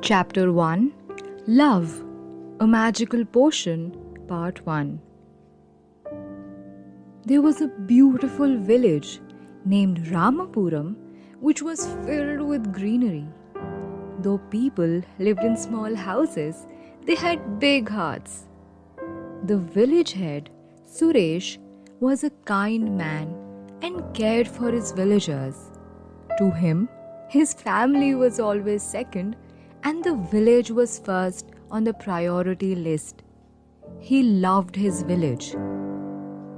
Chapter 1 Love, a Magical Potion, Part 1. There was a beautiful village named Ramapuram which was filled with greenery. Though people lived in small houses, they had big hearts. The village head, Suresh, was a kind man and cared for his villagers. To him, his family was always second and the village was first on the priority list. He loved his village.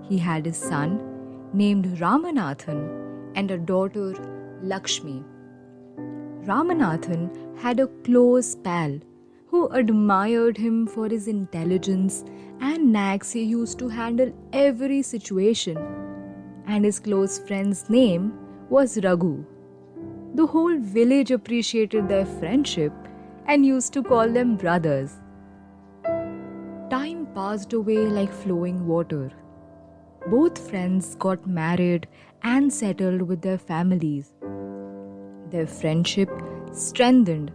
He had a son named Ramanathan and a daughter Lakshmi. Ramanathan had a close pal who admired him for his intelligence and knacks he used to handle every situation, and his close friend's name was Raghu. The whole village appreciated their friendship and used to call them brothers. Time passed away like flowing water. Both friends got married and settled with their families. Their friendship strengthened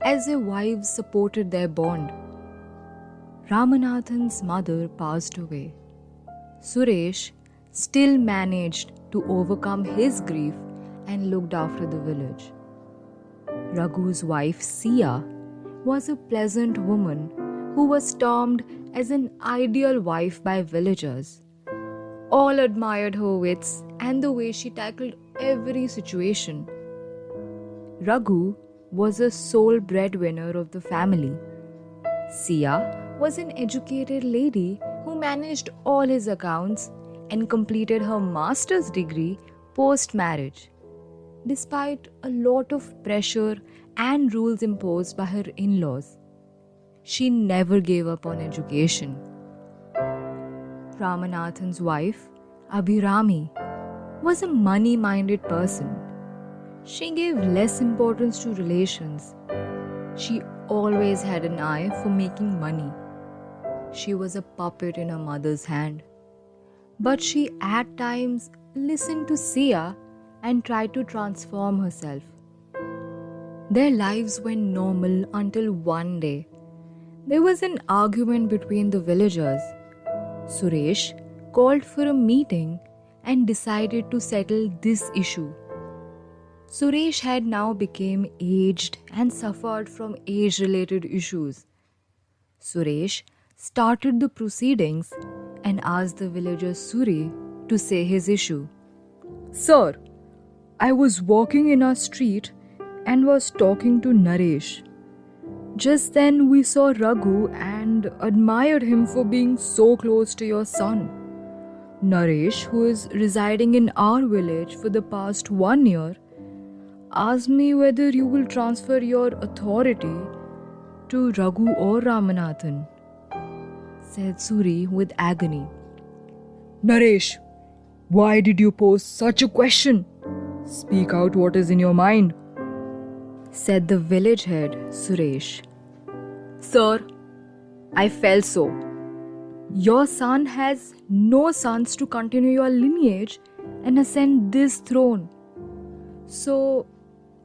as their wives supported their bond. Ramanathan's mother passed away. Suresh still managed to overcome his grief and looked after the village. Raghu's wife Sia was a pleasant woman who was termed as an ideal wife by villagers. All admired her wits and the way she tackled every situation. Raghu was a sole breadwinner of the family. Sia was an educated lady who managed all his accounts and completed her master's degree post-marriage. Despite a lot of pressure and rules imposed by her in-laws, she never gave up on education. Ramanathan's wife, Abhirami, was a money-minded person. She gave less importance to relations. She always had an eye for making money. She was a puppet in her mother's hand. But she at times listened to Sia and tried to transform herself. Their lives went normal until one day. There was an argument between the villagers. Suresh called for a meeting and decided to settle this issue. Suresh had now become aged and suffered from age-related issues. Suresh started the proceedings and asked the villager Suri to say his issue. Sir, I was walking in our street and was talking to Naresh. Just then we saw Raghu and admired him for being so close to your son. Naresh, who is residing in our village for the past 1 year, asked me whether you will transfer your authority to Raghu or Ramanathan, said Suri with agony. Naresh, why did you pose such a question? Speak out what is in your mind, said the village head, Suresh. Sir, I felt so. Your son has no sons to continue your lineage and ascend this throne. So,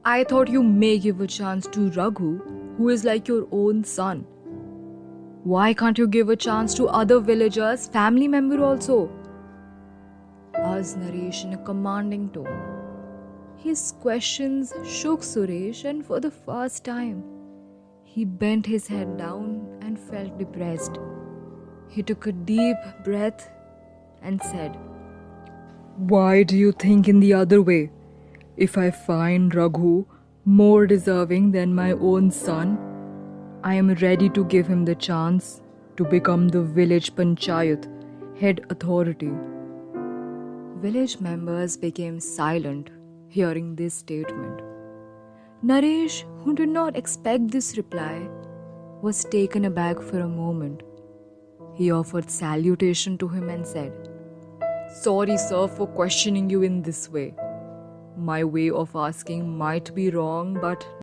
I thought you may give a chance to Raghu, who is like your own son. Why can't you give a chance to other villagers, family member also? Asked Naresh in a commanding tone. His questions shook Suresh, and for the first time, he bent his head down and felt depressed. He took a deep breath and said, Why do you think in the other way? If I find Raghu more deserving than my own son, I am ready to give him the chance to become the village panchayat head authority. Village members became silent hearing this statement. Naresh, who did not expect this reply, was taken aback for a moment. He offered salutation to him and said, Sorry, sir, for questioning you in this way. My way of asking might be wrong, but